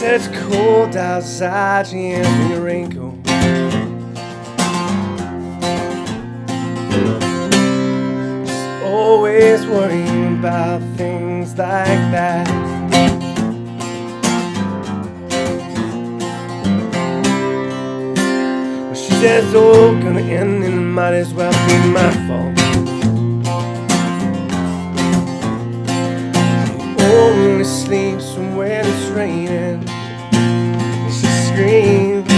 said it's cold outside, she hands me a raincoat. She's always worrying about things like that. But she said it's all gonna end and it might as well be my fault. Only sleeps when it's raining. She screams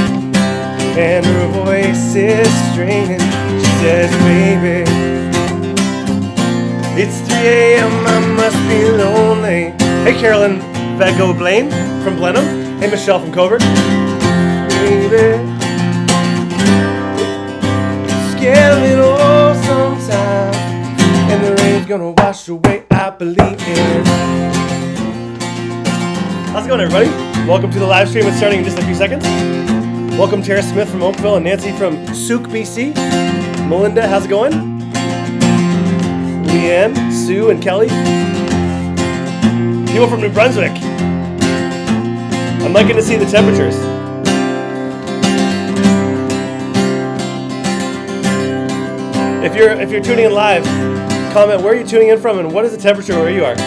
and her voice is straining. She says, baby, it's 3 a.m. I must be lonely. Hey, Carolyn Vego Blaine from Blenheim. Hey, Michelle from Covert. Baby, scared of it all sometimes, and the rain's gonna wash away, I believe in. How's it going, everybody? Welcome to the live stream. It's starting in just a few seconds. Welcome Tara Smith from Oakville and Nancy from Souk, BC. Melinda, how's it going? Leanne, Sue, and Kelly. People from New Brunswick. I'm liking to see the temperatures. If you're tuning in live, comment where you're tuning in from and what is the temperature where you are.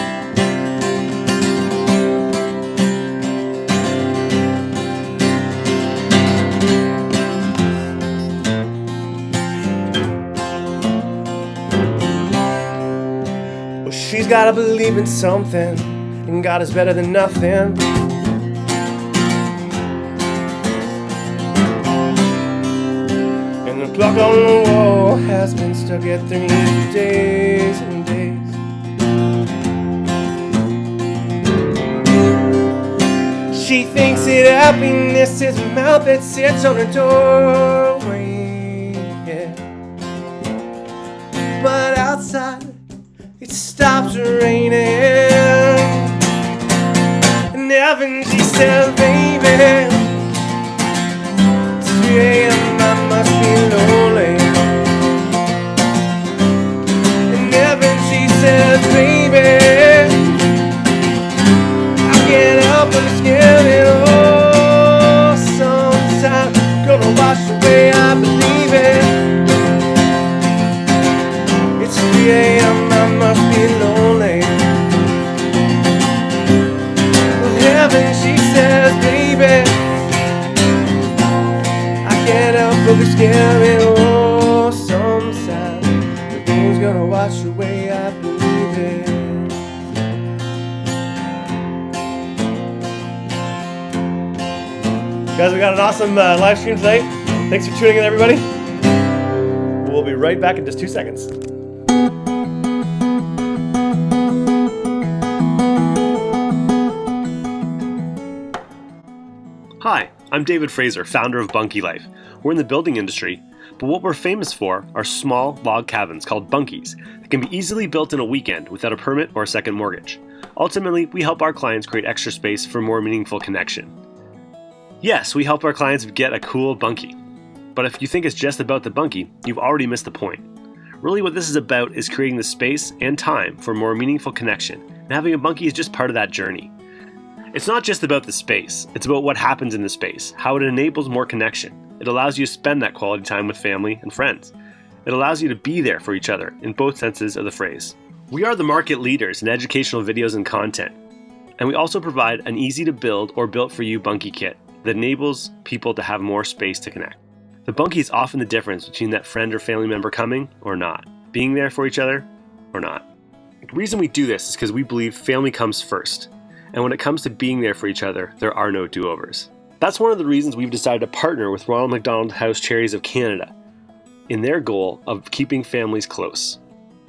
She's gotta believe in something, and God is better than nothing. And the clock on the wall has been stuck at 3 days and days. She thinks that happiness is a mouth that sits on her doorway, yeah. But outside it stops raining, and heaven, she says, baby, it's 3 a.m. I must be lonely. And heaven, she says, baby, I can't help but scared it all sometimes. Gonna wash away, I believe it. It's 3 a.m. I must be lonely. Well, heaven, she says, baby, I can't help but be scared it all sometimes. The rain's gonna wash away, I believe it. Guys, we got an awesome live stream tonight. Thanks for tuning in, everybody. We'll be right back in just 2 seconds. Hi, I'm David Fraser, founder of Bunkie Life. We're in the building industry, but what we're famous for are small log cabins called bunkies that can be easily built in a weekend without a permit or a second mortgage. Ultimately, we help our clients create extra space for more meaningful connection. Yes, we help our clients get a cool bunkie. But if you think it's just about the bunkie, you've already missed the point. Really what this is about is creating the space and time for more meaningful connection, and having a bunkie is just part of that journey. It's not just about the space, it's about what happens in the space, how it enables more connection. It allows you to spend that quality time with family and friends. It allows you to be there for each other in both senses of the phrase. We are the market leaders in educational videos and content, and we also provide an easy to build or built for you bunkie kit that enables people to have more space to connect. The bunkie is often the difference between that friend or family member coming or not, being there for each other or not. The reason we do this is because we believe family comes first. And when it comes to being there for each other, there are no do-overs. That's one of the reasons we've decided to partner with Ronald McDonald House Charities of Canada in their goal of keeping families close.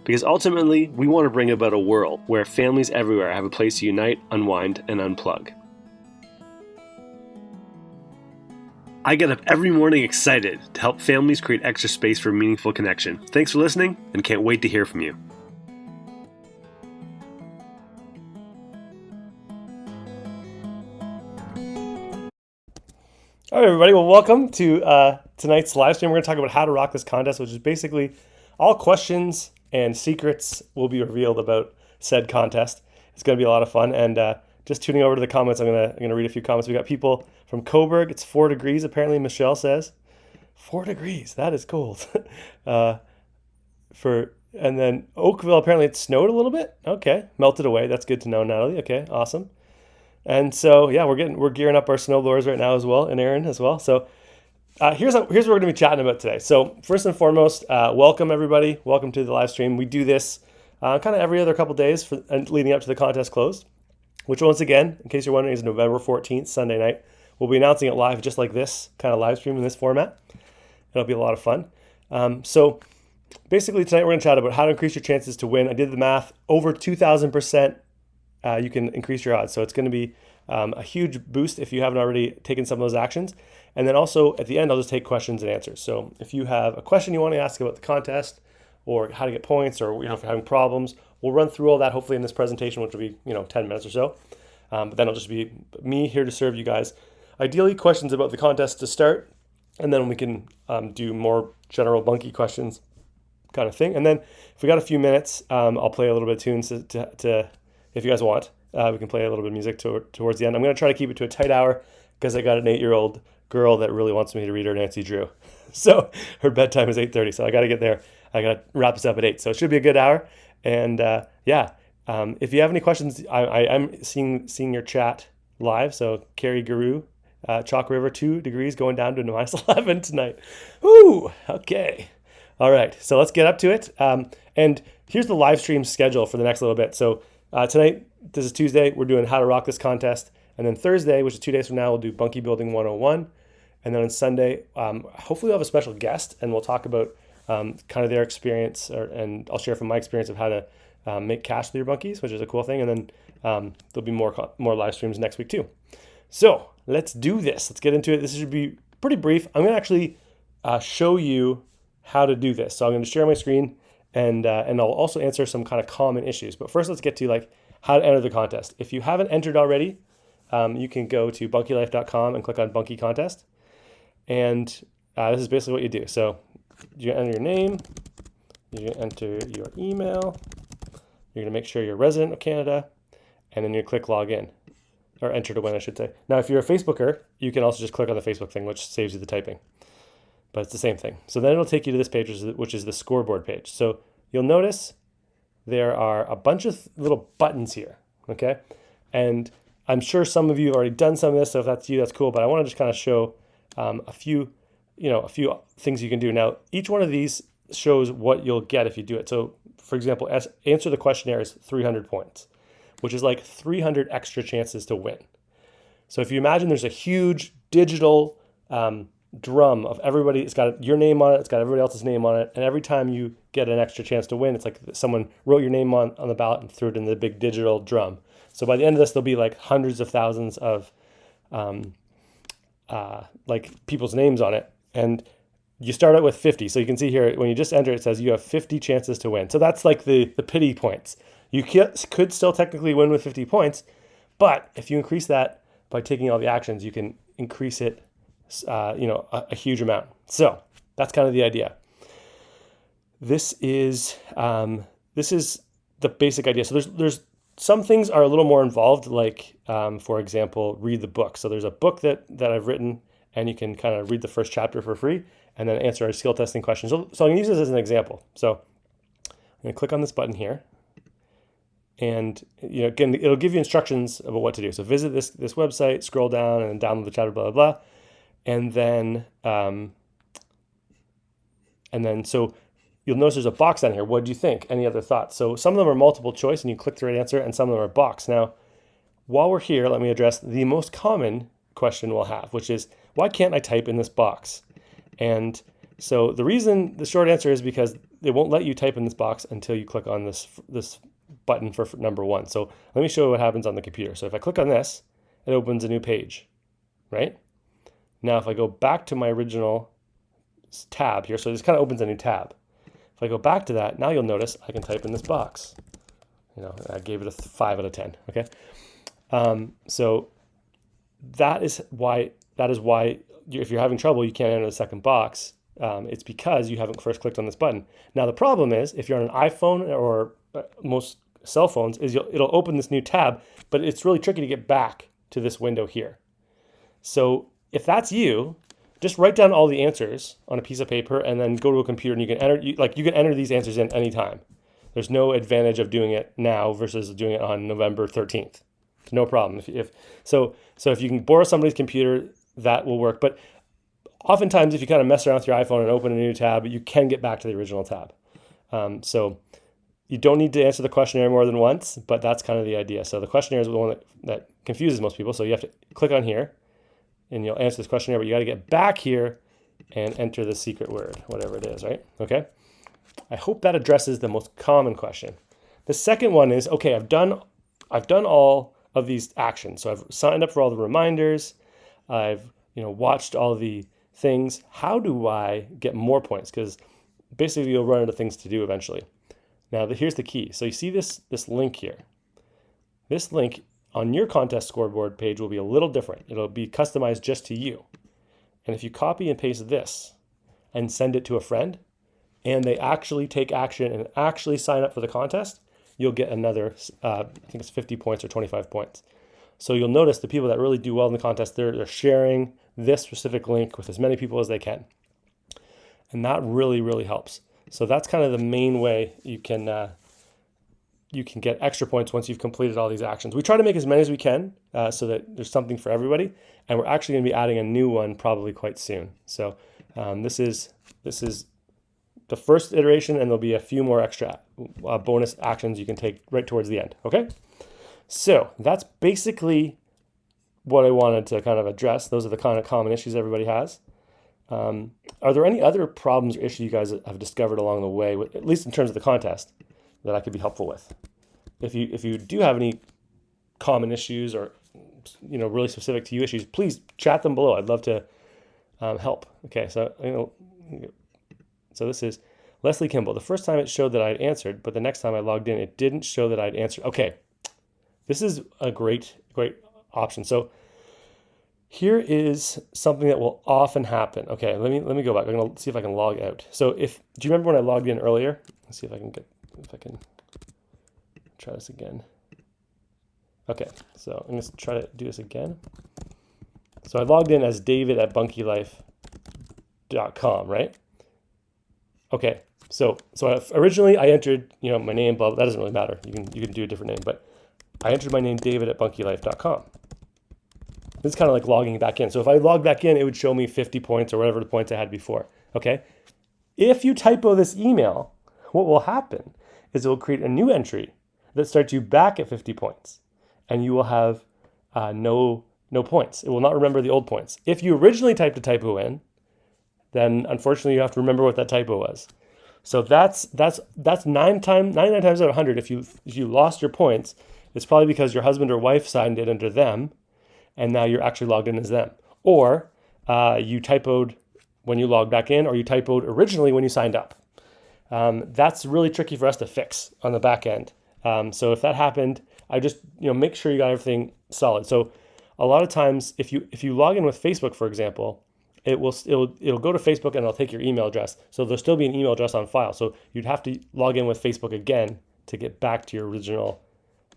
Because ultimately, we want to bring about a world where families everywhere have a place to unite, unwind, and unplug. I get up every morning excited to help families create extra space for meaningful connection. Thanks for listening, and can't wait to hear from you. All right, everybody. Well, welcome to tonight's live stream. We're going to talk about how to rock this contest, which is basically all questions and secrets will be revealed about said contest. It's going to be a lot of fun. And just tuning over to the comments, I'm gonna read a few comments. We got people from Coburg. It's 4 degrees apparently. Michelle says 4 degrees. That is cold. And then Oakville, apparently it snowed a little bit. Okay, melted away. That's good to know, Natalie. Okay, awesome. And so yeah, we're gearing up our snow blowers right now as well, and Aaron as well. So here's what we're going to be chatting about today. So first and foremost, welcome everybody. Welcome to the live stream. We do this kind of every other couple days leading up to the contest close, which once again, in case you're wondering, is November 14th, Sunday night. We'll be announcing it live just like this, kind of live stream in this format. It'll be a lot of fun. So basically tonight we're going to chat about how to increase your chances to win. I did the math. Over 2,000%, you can increase your odds. So it's going to be a huge boost if you haven't already taken some of those actions. And then also at the end, I'll just take questions and answers. So if you have a question you want to ask about the contest or how to get points, or if you're having problems, we'll run through all that hopefully in this presentation, which will be 10 minutes or so. But then it'll just be me here to serve you guys. Ideally, questions about the contest to start, and then we can do more general bunkie questions kind of thing. And then if we got a few minutes, I'll play a little bit of tunes to if you guys want. We can play a little bit of music towards the end. I'm going to try to keep it to a tight hour because I got an 8-year-old girl that really wants me to read her Nancy Drew. So her bedtime is 8:30. So I got to get there. I got to wrap this up at 8. So it should be a good hour. And if you have any questions, I'm seeing your chat live. So Carrie Guru, Chalk River, 2 degrees going down to -11 tonight. Woo! Okay. All right. So let's get up to it. And here's the live stream schedule for the next little bit. So tonight, this is Tuesday, we're doing How to Rock This Contest. And then Thursday, which is 2 days from now, we'll do Bunkie Building 101. And then on Sunday, hopefully we'll have a special guest and we'll talk about kind of their experience, and I'll share from my experience of how to make cash with your bunkies, which is a cool thing. And then there'll be more live streams next week too. So let's do this. Let's get into it. This should be pretty brief. I'm going to actually show you how to do this. So I'm going to share my screen and I'll also answer some kind of common issues. But first, let's get to how to enter the contest. If you haven't entered already, you can go to bunkielife.com and click on Bunkie Contest. And this is basically what you do. So you enter your name, you enter your email, you're going to make sure you're a resident of Canada, and then you click log in, or enter to win, I should say. Now, if you're a Facebooker, you can also just click on the Facebook thing, which saves you the typing. But it's the same thing. So then it'll take you to this page, which is the scoreboard page. So you'll notice there are a bunch of little buttons here, okay? And I'm sure some of you have already done some of this, so if that's you, that's cool. But I want to just kind of show a few things you can do. Now, each one of these shows what you'll get if you do it. So, for example, answer the questionnaire is 300 points, which is like 300 extra chances to win. So if you imagine there's a huge digital drum of everybody, it's got your name on it, it's got everybody else's name on it, and every time you get an extra chance to win, it's like someone wrote your name on the ballot and threw it in the big digital drum. So by the end of this, there'll be like hundreds of thousands of people's names on it, and you start out with 50. So you can see here, when you just enter, it says you have 50 chances to win. So that's like the pity points. You could still technically win with 50 points, but if you increase that by taking all the actions, you can increase it a huge amount. So that's kind of the idea. This is the basic idea. So there's some things are a little more involved, like for example, read the book. So there's a book that I've written, and you can kind of read the first chapter for free and then answer our skill testing questions. So I'm going to use this as an example. So I'm going to click on this button here, and again, it'll give you instructions about what to do. So visit this website, scroll down, and then download the chapter, blah, blah, blah. And then so you'll notice there's a box down here. What do you think? Any other thoughts? So some of them are multiple choice and you click the right answer, and some of them are box. Now, while we're here, let me address the most common question we'll have, which is, why can't I type in this box? And so the short answer is because they won't let you type in this box until you click on this button for number 1. So let me show you what happens on the computer. So if I click on this, it opens a new page, right? Now, if I go back to my original tab here, so this kind of opens a new tab. If I go back to that, now you'll notice I can type in this box. I gave it a 5 out of 10, okay? So that is why if you're having trouble, you can't enter the second box. It's because you haven't first clicked on this button. Now, the problem is if you're on an iPhone or most cell phones is it'll open this new tab, but it's really tricky to get back to this window here. So if that's you, just write down all the answers on a piece of paper and then go to a computer and you can enter these answers in anytime. There's no advantage of doing it now versus doing it on November 13th. No problem. So if you can borrow somebody's computer, that will work. But oftentimes, if you kind of mess around with your iPhone and open a new tab, you can get back to the original tab. So you don't need to answer the questionnaire more than once, but that's kind of the idea. So the questionnaire is the one that confuses most people. So you have to click on here and you'll answer this questionnaire, but you got to get back here and enter the secret word, whatever it is, right? Okay. I hope that addresses the most common question. The second one is, okay, I've done all of these actions. So I've signed up for all the reminders. I've watched all the things. How do I get more points? Because basically you'll run into things to do eventually. Now here's the key. So you see this link here. This link on your contest scoreboard page will be a little different. It'll be customized just to you. And if you copy and paste this and send it to a friend, and they actually take action and actually sign up for the contest, you'll get another, I think it's 50 points or 25 points. So you'll notice the people that really do well in the contest, they're sharing this specific link with as many people as they can. And that really, really helps. So that's kind of the main way you can get extra points once you've completed all these actions. We try to make as many as we can so that there's something for everybody. And we're actually going to be adding a new one probably quite soon. So this is the first iteration, and there'll be a few more extra bonus actions you can take right towards the end, okay? So that's basically what I wanted to kind of address. Those are the kind of common issues everybody has. Are there any other problems or issues you guys have discovered along the way, at least in terms of the contest, that I could be helpful with? If you do have any common issues or really specific to you issues, please chat them below. I'd love to help. Okay, so So this is Leslie Kimball. The first time it showed that I'd answered, but the next time I logged in, it didn't show that I'd answered. Okay, this is a great option. So here is something that will often happen. Okay, let me go back. I'm gonna see if I can log out. So do you remember when I logged in earlier? Let's see if I can try this again. Okay, so I'm gonna try to do this again. So I logged in as David at bunkielife.com, right? Okay, so originally I entered, my name, blah, blah, that doesn't really matter. You can do a different name, but I entered my name, David at bunkielife.com. This is kind of like logging back in. So if I log back in, it would show me 50 points or whatever the points I had before, okay? If you typo this email, what will happen is it will create a new entry that starts you back at 50 points, and you will have no points. It will not remember the old points. If you originally typed a typo in, then unfortunately you have to remember what that typo was. So that's 99 times out of 100. If you lost your points, it's probably because your husband or wife signed it under them, and now you're actually logged in as them. Or you typoed when you logged back in, or you typoed originally when you signed up. That's really tricky for us to fix on the back end. So if that happened, I just make sure you got everything solid. So a lot of times, if you log in with Facebook, for example, it'll go to Facebook and it'll take your email address. So there'll still be an email address on file. So you'd have to log in with Facebook again to get back to your original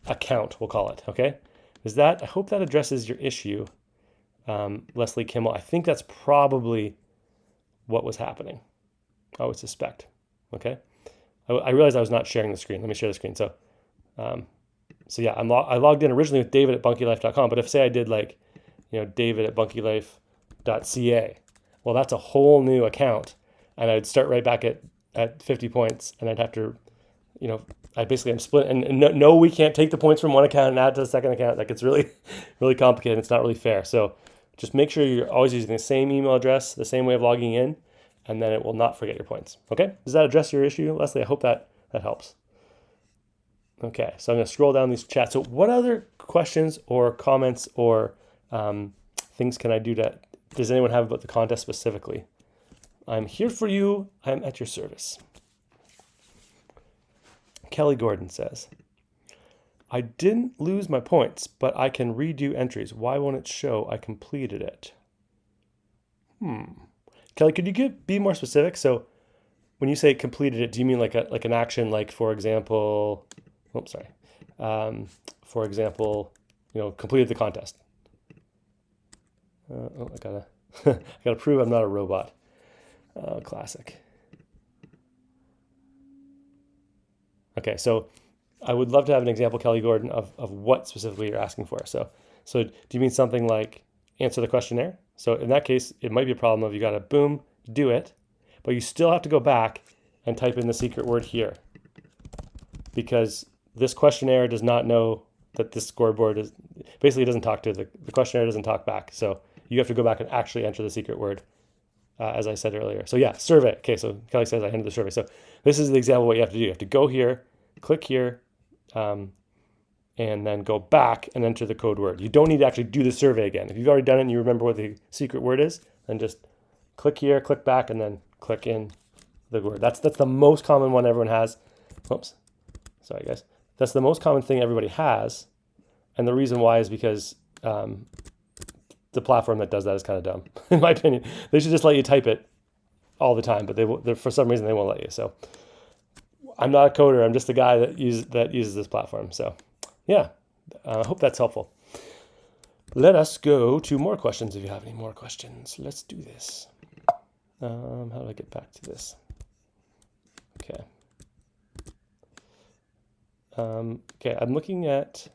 account, we'll call it, okay? I hope that addresses your issue, Leslie Kimball. I think that's probably what was happening, I would suspect, okay? I realized I was not sharing the screen. Let me share the screen. So yeah, I logged in originally with David at bunkielife.com, but if say I did David at bunkielife.ca, well, that's a whole new account, and I'd start right back at 50 points, and I'd have to, I'm split, and no, we can't take the points from one account and add to the second account. Like, it's really, really complicated. It's not really fair. So just make sure you're always using the same email address, the same way of logging in, and then it will not forget your points. Okay? Does that address your issue, Leslie? I hope that helps. Okay, so I'm going to scroll down these chats. So what other questions or comments or things can I do does anyone have about the contest specifically? I'm here for you. I'm at your service. Kelly Gordon says, I didn't lose my points, but I can redo entries. Why won't it show I completed it? Kelly, could you be more specific? So when you say completed it, do you mean like an action, like, for example, oops, sorry. For example, completed the contest. I gotta, I gotta prove I'm not a robot. Classic. Okay, so I would love to have an example, Kelly Gordon, of what specifically you're asking for. So do you mean something like answer the questionnaire? So in that case, it might be a problem of you gotta boom, do it, but you still have to go back and type in the secret word here, because this questionnaire does not know that this scoreboard is, basically it doesn't talk to the questionnaire doesn't talk back. So you have to go back and actually enter the secret word, as I said earlier. So yeah, survey. Okay, so Kelly says I entered the survey. So this is the example of what you have to do. You have to go here, click here, and then go back and enter the code word. You don't need to actually do the survey again. If you've already done it and you remember what the secret word is, then just click here, click back, and then click in the word. That's the most common one everyone has. Oops, sorry guys. That's the most common thing everybody has, and the reason why is because the platform that does that is kind of dumb, in my opinion. They should just let you type it all the time, but for some reason they won't let you. So I'm not a coder. I'm just a guy that uses this platform. So yeah, I hope that's helpful. Let us go to more questions if you have any more questions. Let's do this. How do I get back to this? Okay. Okay, I'm looking at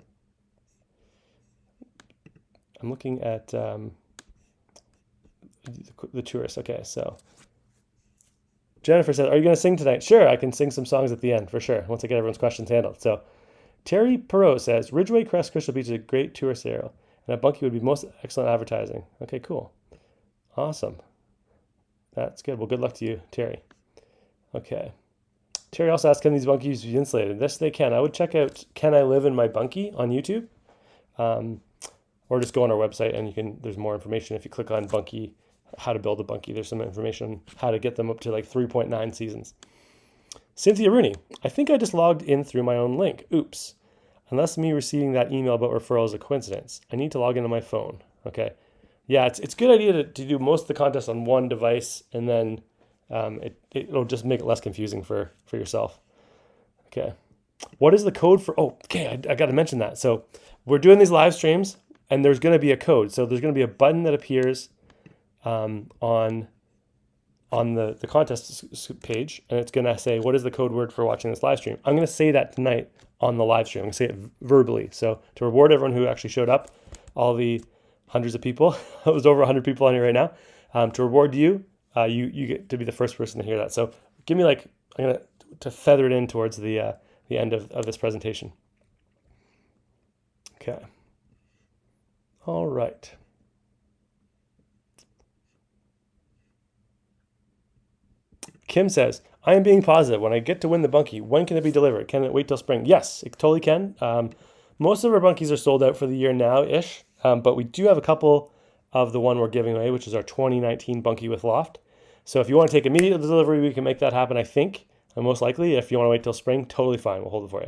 the tourists. Okay, so Jennifer said, are you going to sing tonight? Sure, I can sing some songs at the end for sure, once I get everyone's questions handled. So Terry Perot says, Ridgeway Crest Crystal Beach is a great tourist area, and a bunkie would be most excellent advertising. Okay, cool. Awesome. That's good. Well, good luck to you, Terry. Okay. Terry also asked, can these bunkies be insulated? Yes, they can. I would check out Can I Live in My Bunkie on YouTube, or just go on our website and there's more information. If you click on bunkie, how to build a bunkie, there's some information on how to get them up to like 3.9 seasons. Cynthia Rooney, I think I just logged in through my own link. Oops. Unless me receiving that email about referral is a coincidence. I need to log in on my phone. Okay. Yeah, it's a good idea to do most of the contest on one device, and then it'll just make it less confusing for yourself. Okay. What is the code for, I got to mention that. So we're doing these live streams, and there's going to be a code. So there's going to be a button that appears on the contest page, and it's going to say, what is the code word for watching this live stream? I'm going to say that tonight on the live stream. I'm going to say it verbally. So to reward everyone who actually showed up, all the hundreds of people, it was over 100 people on here right now, to reward you, you get to be the first person to hear that. So give me I'm going to feather it in towards the end of this presentation. Okay. All right. Kim says, I am being positive. When I get to win the bunkie, when can it be delivered? Can it wait till spring? Yes, it totally can. Most of our bunkies are sold out for the year now-ish, but we do have a couple of the one we're giving away, which is our 2019 bunkie with loft. So if you want to take immediate delivery, we can make that happen, I think. And most likely, if you want to wait till spring, totally fine. We'll hold it for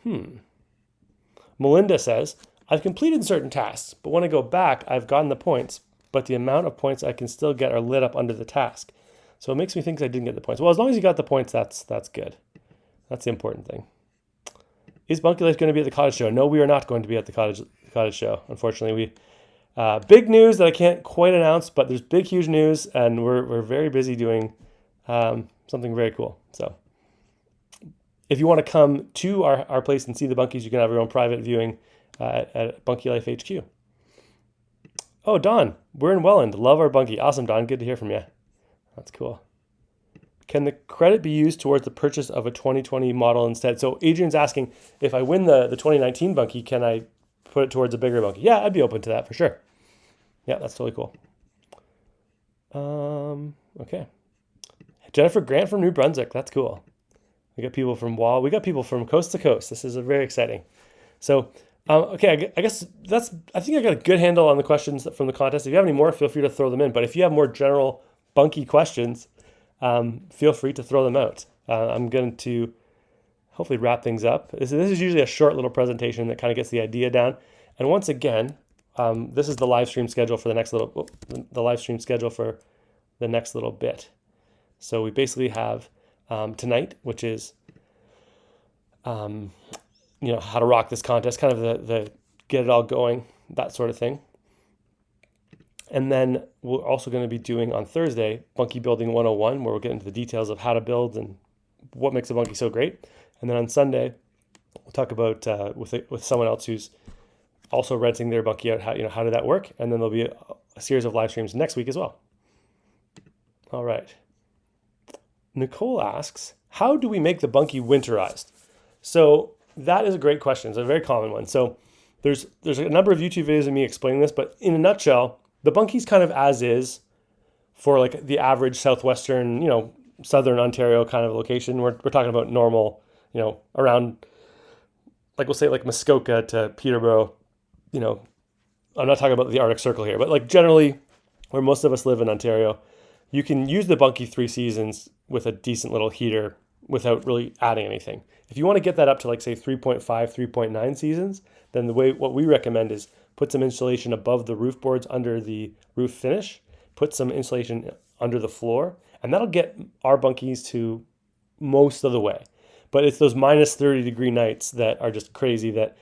you. Melinda says, I've completed certain tasks, but when I go back, I've gotten the points, but the amount of points I can still get are lit up under the task. So it makes me think I didn't get the points. Well, as long as you got the points, that's good. That's the important thing. Is Bunkie Life going to be at the cottage show? No, we are not going to be at the cottage show. Unfortunately, big news that I can't quite announce, but there's big, huge news, and we're very busy doing something very cool. So if you want to come to our place and see the bunkies, you can have your own private viewing at Bunkie Life HQ. Oh, Don, we're in Welland. Love our bunkie. Awesome, Don. Good to hear from you. That's cool. Can the credit be used towards the purchase of a 2020 model instead? So Adrian's asking, if I win the 2019 bunkie, can I put it towards a bigger bunkie? Yeah, I'd be open to that for sure. Yeah, that's totally cool. Okay. Jennifer Grant from New Brunswick. That's cool. We got people from Wall. We got people from coast to coast. This is very exciting. So, okay, I guess I think I got a good handle on the questions from the contest. If you have any more, feel free to throw them in. But if you have more general bunkie questions, feel free to throw them out. I'm going to hopefully wrap things up. This is usually a short little presentation that kind of gets the idea down. And once again, this is the live stream schedule for the next little bit. So we basically have tonight, which is how to rock this contest, kind of the get it all going, that sort of thing. And then we're also going to be doing on Thursday, Bunkie Building 101, where we'll get into the details of how to build and what makes a bunkie so great. And then on Sunday, we'll talk about with someone else who's also renting their bunkie out, how did that work? And then there'll be a series of live streams next week as well. All right. Nicole asks, how do we make the bunkie winterized? So that is a great question. It's a very common one. So there's a number of YouTube videos of me explaining this, but in a nutshell, the bunkie's kind of as is for like the average southwestern, southern Ontario kind of location. We're talking about normal, around, like we'll say like Muskoka to Peterborough. I'm not talking about the Arctic Circle here, but like generally where most of us live in Ontario, you can use the bunkie 3 seasons with a decent little heater without really adding anything. If you want to get that up to like say 3.5, 3.9 seasons, then what we recommend is put some insulation above the roof boards under the roof finish, put some insulation under the floor, and that'll get our bunkies to most of the way. But it's those minus 30 degree nights that are just crazy that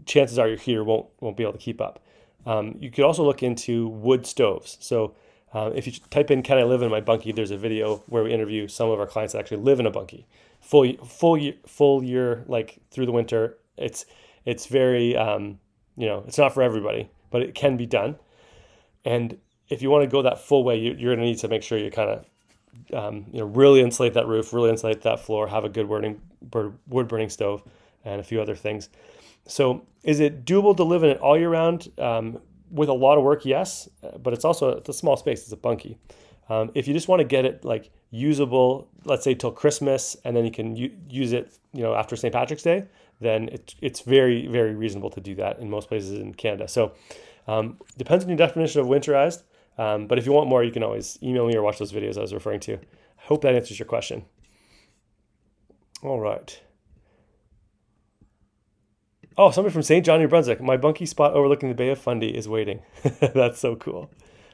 chances are your heater won't be able to keep up. You could also look into wood stoves. So if you type in "Can I live in my bunkie?" there's a video where we interview some of our clients that actually live in a bunkie, full year, like through the winter. It's very it's not for everybody, but it can be done. And if you want to go that full way, you're going to need to make sure you kind of really insulate that roof, really insulate that floor, have a good wood burning stove, and a few other things. So is it doable to live in it all year round? With a lot of work, yes, but it's a small space. It's a bunkie. If you just want to get it like usable, let's say till Christmas, and then you can use it, after St. Patrick's Day, then it's very, very reasonable to do that in most places in Canada. So depends on your definition of winterized. But if you want more, you can always email me or watch those videos I was referring to. I hope that answers your question. All right. Oh, somebody from St. John, New Brunswick. My bunkie spot overlooking the Bay of Fundy is waiting. That's so cool.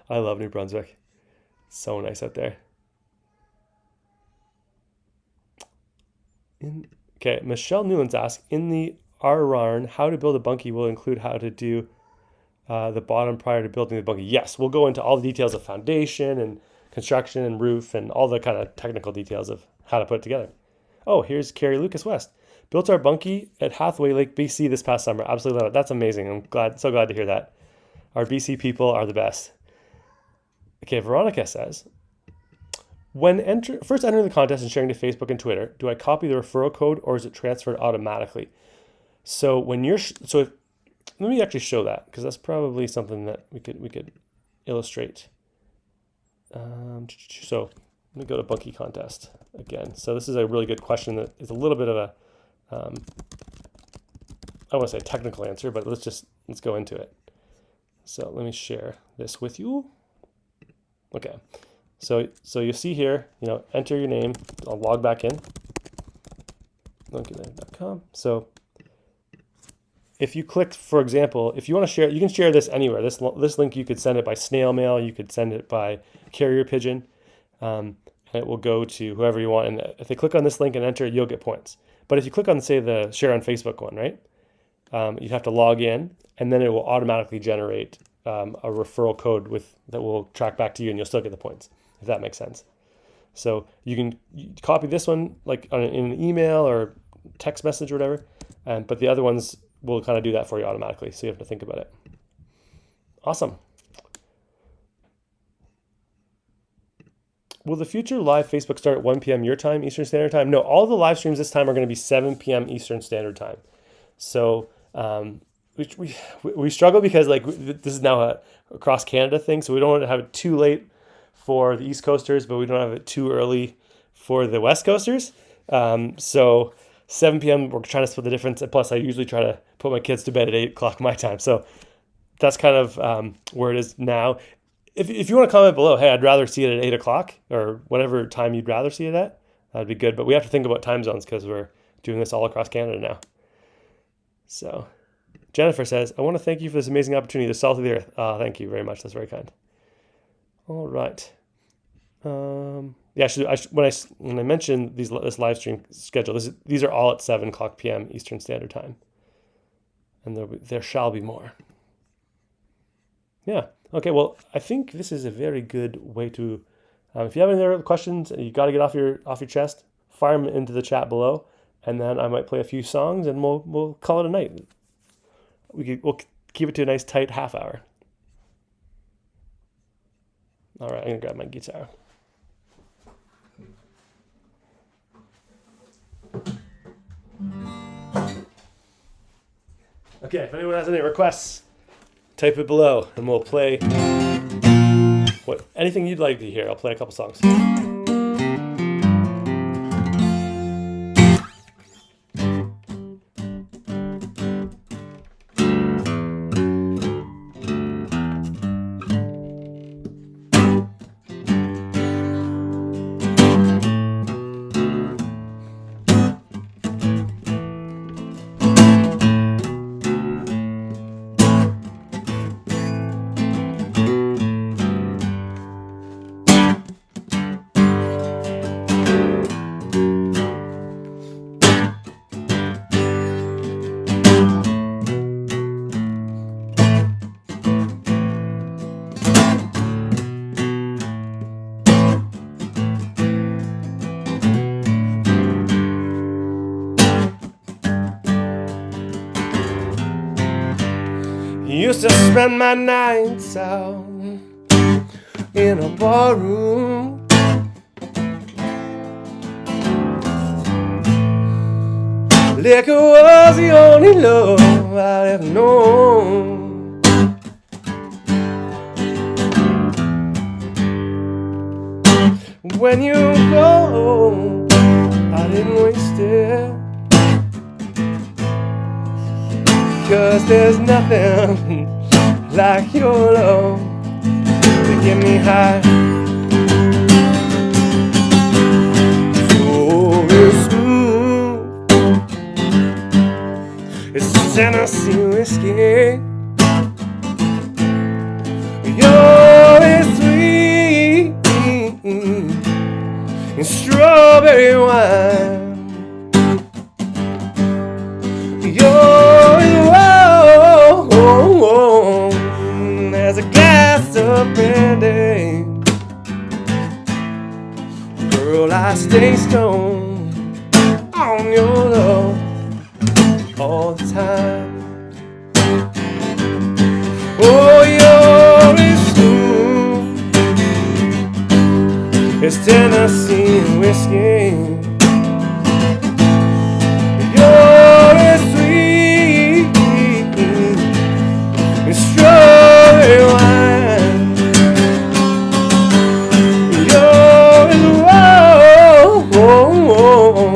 I love New Brunswick. So nice out there. Okay, Michelle Newlands asks, in the RRARN, how to build a bunkie will include how to do the bottom prior to building the bunkie. Yes, we'll go into all the details of foundation and construction and roof and all the kind of technical details of how to put it together. Oh, here's Carrie Lucas West. Built our bunkie at Hathaway Lake, BC this past summer. Absolutely love it. That's amazing. I'm so glad to hear that. Our BC people are the best. Okay, Veronica says, when first entering the contest and sharing to Facebook and Twitter, do I copy the referral code or is it transferred automatically? So let me actually show that, because that's probably something that we could illustrate. So let me go to Bunkie Contest again. So this is a really good question that is a little bit of a I want to say a technical answer, but let's go into it. So let me share this with you. Okay. So you see here, enter your name. I'll log back in. bunkielife.com. So if you click, for example, if you want to share, you can share this anywhere. This link, you could send it by snail mail. You could send it by carrier pigeon. And it will go to whoever you want. And if they click on this link and enter it, you'll get points. But if you click on, say, the share on Facebook one, right? You have to log in, and then it will automatically generate a referral code that will track back to you, and you'll still get the points, if that makes sense. So you can copy this one like in an email or text message or whatever, but the other ones will kind of do that for you automatically, so you have to think about it. Awesome. Will the future live Facebook start at 1 p.m. your time, Eastern Standard Time? No, all the live streams this time are going to be 7 p.m. Eastern Standard Time. So we struggle because this is now a across Canada thing, so we don't want to have it too late for the East Coasters, but we don't have it too early for the West Coasters. So 7 p.m. we're trying to split the difference, and plus I usually try to put my kids to bed at 8 o'clock my time. So that's kind of where it is now. If you want to comment below, hey, I'd rather see it at 8 o'clock or whatever time you'd rather see it at, that'd be good. But we have to think about time zones because we're doing this all across Canada now. So Jennifer says, I want to thank you for this amazing opportunity, the salt of the earth. Thank you very much. That's very kind. All right. Yeah, when I mentioned this live stream schedule, these are all at 7:00 p.m. Eastern Standard Time, and there shall be more. Yeah. Okay. Well, I think this is a very good way to. If you have any other questions, you got to get off your chest. Fire them into the chat below, and then I might play a few songs, and we'll call it a night. We'll keep it to a nice tight half hour. All right, I'm gonna grab my guitar. Okay, if anyone has any requests, type it below, and we'll play anything you'd like to hear. I'll play a couple songs. Used to spend my nights out in a barroom, liquor was the only love I'd ever known. When you go, I didn't waste it, 'cause there's nothing like your love to get me high. So smooth, it's Tennessee whiskey. You're as sweet as strawberry wine. There's a glass of brandy. Girl, I stay stoned on your love all the time. Oh, you're as smooth as Tennessee whiskey. You're as sweet as strawberry wine. You're as warm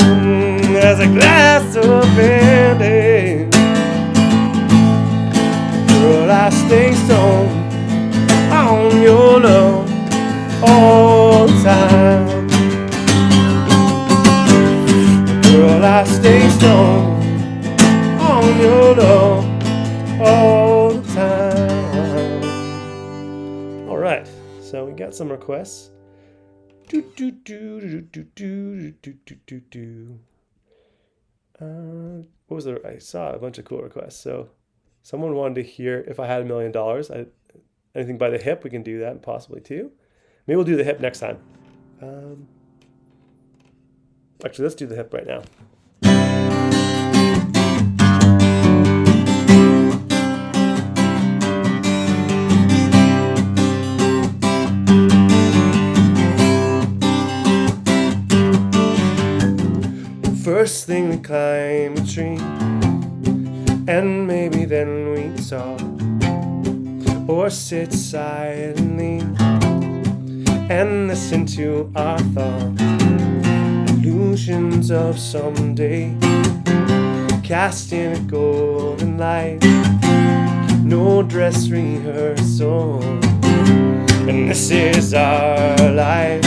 as a glass of brandy. Girl, I stay stoned on your love all the time. Girl, I stay stoned on your love all the time. All right, so we got some requests. What was I saw a bunch of cool requests. So someone wanted to hear If I Had $1 Million. Anything by The Hip, we can do that possibly too. Maybe we'll do The Hip next time. Actually, let's do The Hip right now. First thing we climb a tree, and maybe then we talk, or sit silently and listen to our thoughts. Illusions of someday cast in a golden light. No dress rehearsal, and this is our life.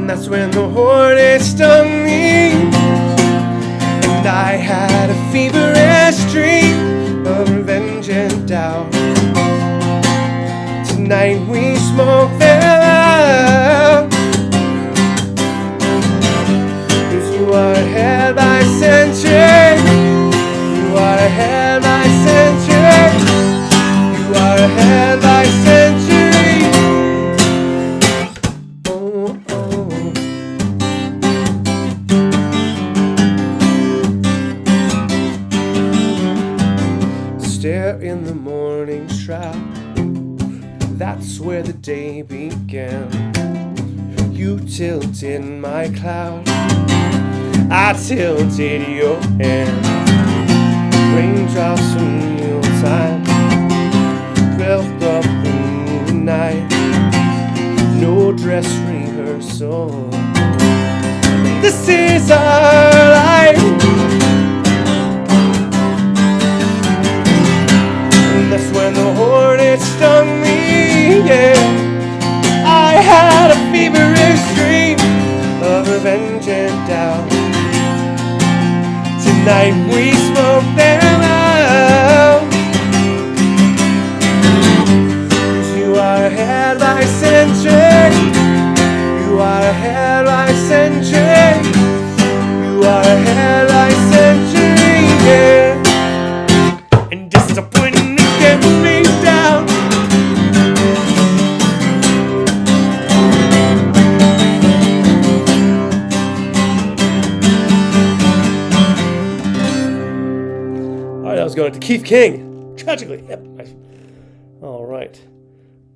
That's when the hornet stung me, and I had a feverish dream Tonight we smoke them out. 'Cause you are ahead by a century. You are ahead by a century. You are ahead by a century. Oh, oh. Stare in the morning shroud. That's where the day began. You tilted my cloud, I tilted your hand. Raindrops from Yuletide built up in the night. No dress rehearsal. This is our life. And that's when the hornet stung me. Yeah, I had a feverish dream of revenge and doubt. Tonight we smoke them out. 'Cause you are ahead by a century. You are ahead by a century. You are ahead by a century. Yeah. And disappointing to get me down. I was going to Keith King. Tragically. Yep. Nice. All right.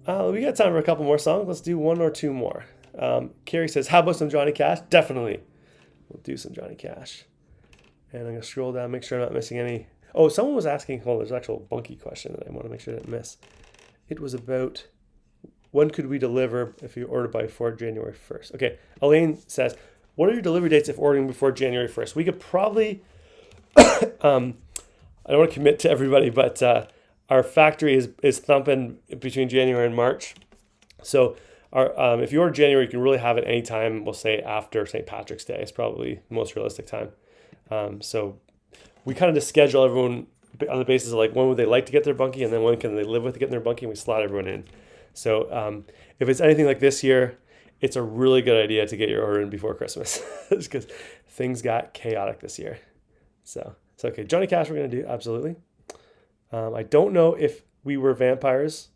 We got time for a couple more songs. Let's do one or two more. Carrie says, how about some Johnny Cash? Definitely. We'll do some Johnny Cash. And I'm going to scroll down, make sure I'm not missing any. Oh, someone was asking, there's an actual bunkie question that I want to make sure I didn't miss. It was about when could we deliver if you order by before January 1st? Okay. Elaine says, what are your delivery dates if ordering before January 1st? We could probably... I don't want to commit to everybody, but our factory is thumping between January and March. So our if you order January, you can really have it anytime, we'll say after St. Patrick's Day. It's probably the most realistic time. So we kind of just schedule everyone on the basis of like when would they like to get their bunkie and then when can they live with getting their bunkie, and we slot everyone in. So if it's anything like this year, it's a really good idea to get your order in before Christmas because things got chaotic this year. So okay, Johnny Cash we're going to do, absolutely. I don't know if we were vampires,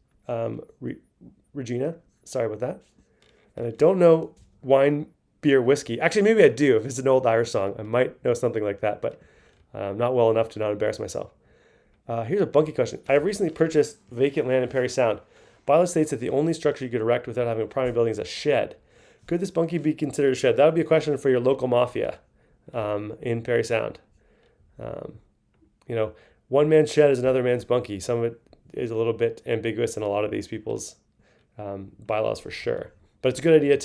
Regina. Sorry about that. And I don't know wine, beer, whiskey. Actually, maybe I do. If it's an old Irish song, I might know something like that, but not well enough to not embarrass myself. Here's a bunkie question. I have recently purchased vacant land in Parry Sound. Bylaw states that the only structure you could erect without having a primary building is a shed. Could this bunkie be considered a shed? That would be a question for your local mafia in Parry Sound. One man's shed is another man's bunkie. Some of it is a little bit ambiguous in a lot of these people's bylaws for sure. But it's a good idea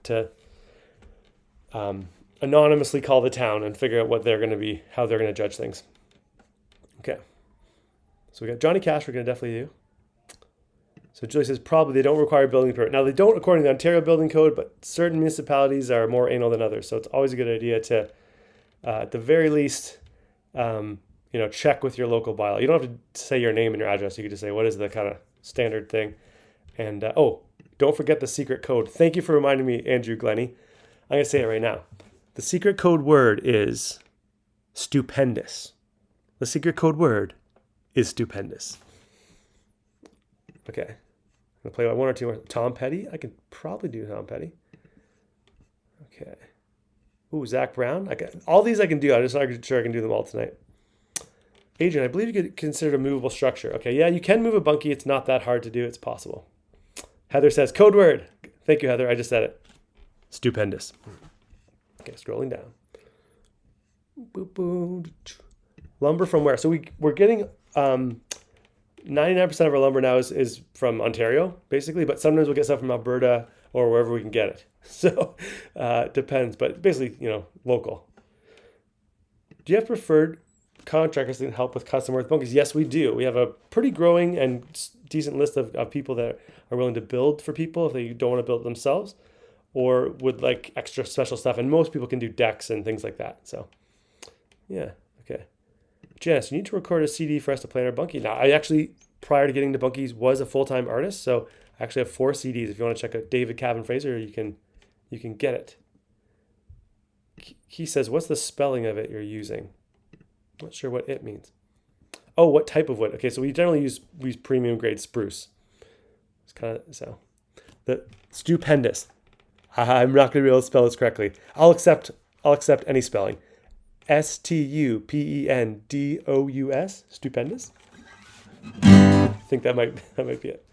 to anonymously call the town and figure out what they're going to be, how they're going to judge things. Okay. So we got Johnny Cash we're going to definitely do. So Julie says probably they don't require a building permit. Now they don't according to the Ontario Building Code, but certain municipalities are more anal than others. So it's always a good idea to, at the very least, check with your local bylaw. You don't have to say your name and your address. You can just say, what is the kind of standard thing? And, don't forget the secret code. Thank you for reminding me, Andrew Glennie. I'm going to say it right now. The secret code word is stupendous. The secret code word is stupendous. Okay. I'm going to play one or two more. Tom Petty. I could probably do Tom Petty. Okay. Ooh, Zach Brown. All these I can do. I'm just not sure I can do them all tonight. Adrian, I believe you could consider a movable structure. Okay, yeah, you can move a bunkie. It's not that hard to do. It's possible. Heather says, code word. Thank you, Heather. I just said it. Stupendous. Okay, scrolling down. Boop, boop. Lumber from where? So we're getting 99% of our lumber now is from Ontario, basically, but sometimes we'll get stuff from Alberta or wherever we can get it. So it depends, but basically, local. Do you have preferred contractors that can help with custom earth bunkies? Yes, we do. We have a pretty growing and decent list of people that are willing to build for people if they don't want to build it themselves or would like extra special stuff. And most people can do decks and things like that. So, yeah. Okay. Janice, you need to record a CD for us to play in our bunkie. Now, I actually, prior to getting to bunkies, was a full-time artist. So I actually have 4 CDs. If you want to check out David Cabin Fraser, you can get it. He says, what's the spelling of it you're using? Not sure what it means. Oh, what type of wood? Okay, so we generally use premium grade spruce. It's kind of so. The stupendous. I'm not going to be able to spell this correctly. I'll accept any spelling. Stupendous. Stupendous. I think that might be it.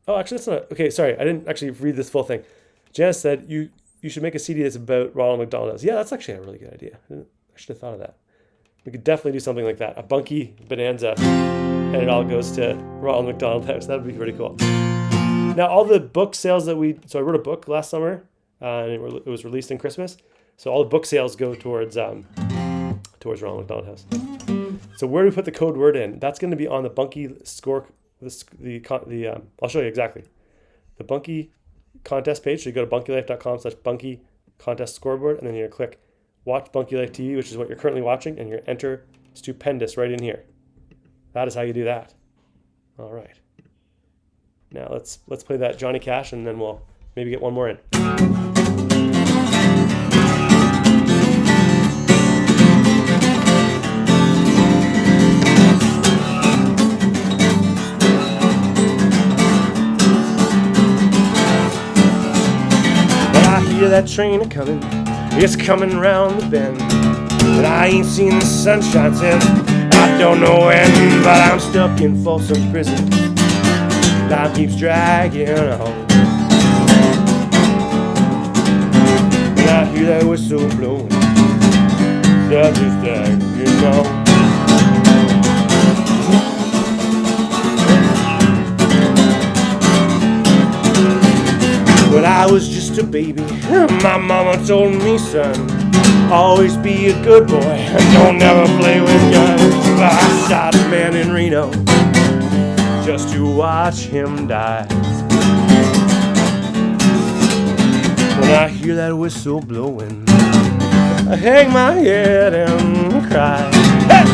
Oh, actually, that's not. Okay, sorry, I didn't actually read this full thing. Janice said you should make a CD that's about Ronald McDonald. Yeah, that's actually a really good idea. I should have thought of that. We could definitely do something like that. A bunkie bonanza, and it all goes to Ronald McDonald House. That would be pretty cool. Now, all the book sales so I wrote a book last summer, and it was released in Christmas. So all the book sales go towards Ronald McDonald House. So where do we put the code word in? That's going to be on the bunkie score. I'll show you exactly. The bunkie contest page. So you go to bunkielife.com/bunkie contest scoreboard, and then you're going to click Watch Bunkie Life TV, which is what you're currently watching, and you're going to enter stupendous right in here. That is how you do that. All right. Now let's play that Johnny Cash, and then we'll maybe get one more in. Hear that train a-coming, it's coming round the bend, but I ain't seen the sunshine since I don't know when, but I'm stuck in Folsom Prison, time keeps dragging on, and I hear that whistle blowing, stuff is dragging on. When I was just a baby, my mama told me, son, always be a good boy and don't never play with guns. But I shot a man in Reno just to watch him die. When I hear that whistle blowing, I hang my head and cry. Hey!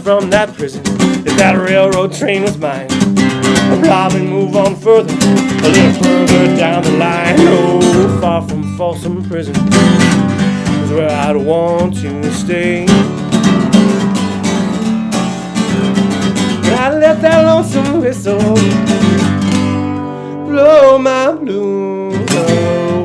From that prison, if that railroad train was mine, I'd probably move on further, a little further down the line. Oh, far from Folsom Prison is where I'd want to stay. And I let that lonesome whistle blow my blues away.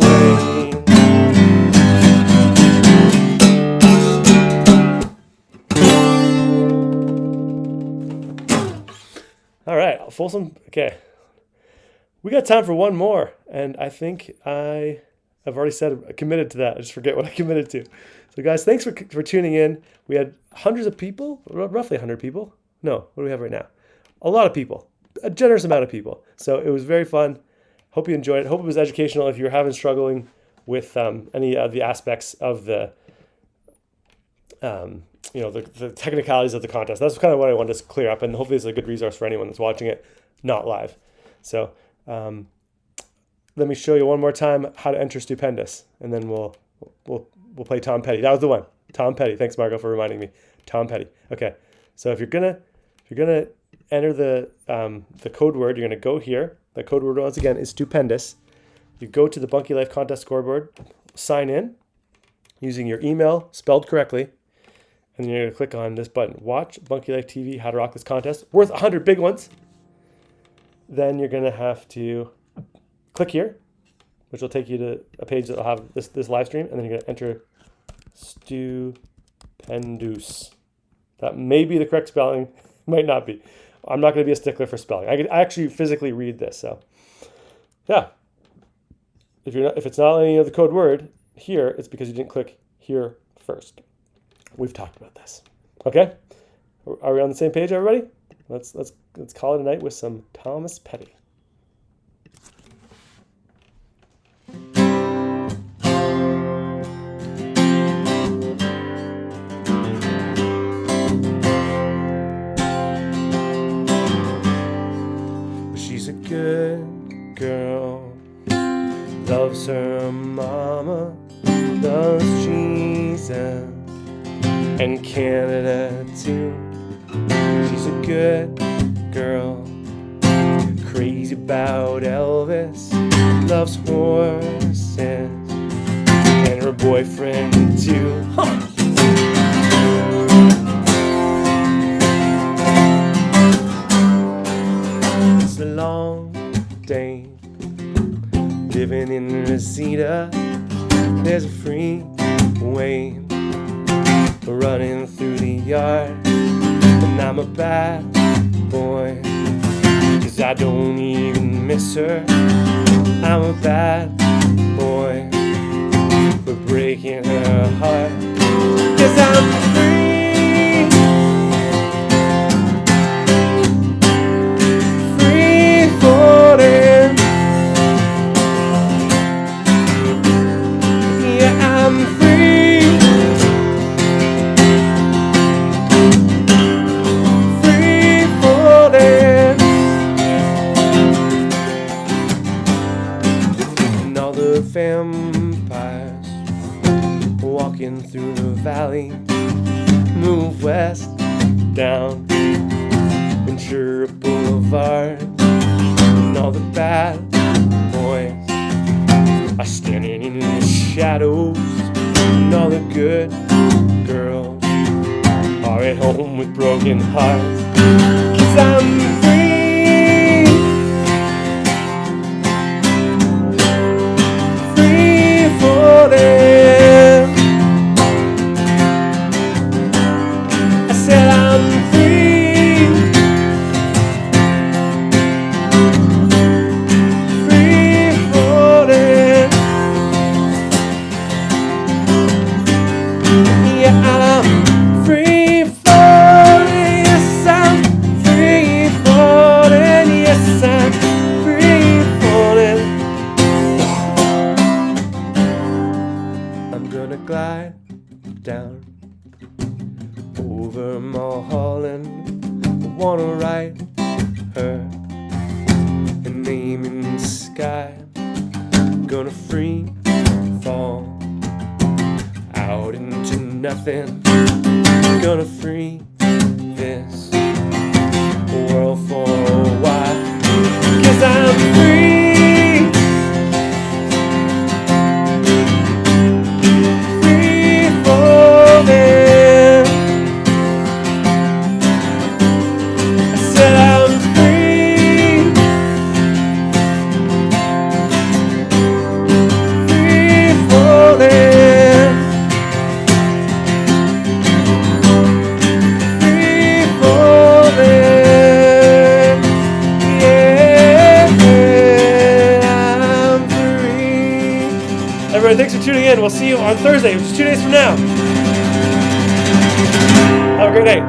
All right, Folsom. Okay, we got time for one more, and I think I've already said committed to that. I just forget what I committed to. So, guys, thanks for tuning in. We had hundreds of people, roughly 100 people. No, what do we have right now? A lot of people, a generous amount of people. So it was very fun. Hope you enjoyed it. Hope it was educational. If you're struggling with any of the aspects of the the technicalities of the contest. That's kind of what I wanted to clear up, and hopefully it's a good resource for anyone that's watching it not live. So let me show you one more time how to enter Stupendous, and then we'll play Tom Petty. That was the one. Tom Petty. Thanks, Margot, for reminding me. Tom Petty. Okay. So if you're gonna enter the code word, you're gonna go here. The code word once again is Stupendous. You go to the Bunkie Life Contest scoreboard, sign in using your email spelled correctly. And then you're going to click on this button, Watch Bunkie Life TV, How to Rock This Contest, worth 100 big ones. Then you're going to have to click here, which will take you to a page that will have this live stream. And then you're going to enter Stupendous. That may be the correct spelling, might not be. I'm not going to be a stickler for spelling. I actually physically read this. So, yeah. If it's not any of the code word here, it's because you didn't click here first. We've talked about this. Okay? Are we on the same page, everybody? Let's call it a night with some Thomas Petty. She's a good girl, loves her mama, loves Jesus and Canada too. She's a good girl, crazy about Elvis, loves horses and her boyfriend too. It's a long day living in Reseda. There's a freeway running through the yard, and I'm a bad boy, 'cause I don't even miss her. I'm a bad boy for breaking her heart, 'cause I'm free, free falling. Yeah, I'm free, free falling. And all the vampires walking through the valley move west down Ventura Boulevard, and all the bad boys are standing in the shadows, and all the good girls are at home with broken hearts, 'cause I'm free, free falling. I said I'm free, free falling. Yeah, I'm free falling. Yes, I'm free falling. Yes, I'm free falling. I'm gonna glide down over Mulholland. I wanna write her a name in the sky. I'm gonna free fall out into nothing. I'm gonna free this world for a while, 'cause I'm free, free falling. I said I'm free, free falling, free falling. Yeah, I'm free. Everybody, thanks for tuning in. We'll see you on Thursday, which is 2 days from now. Have a great day.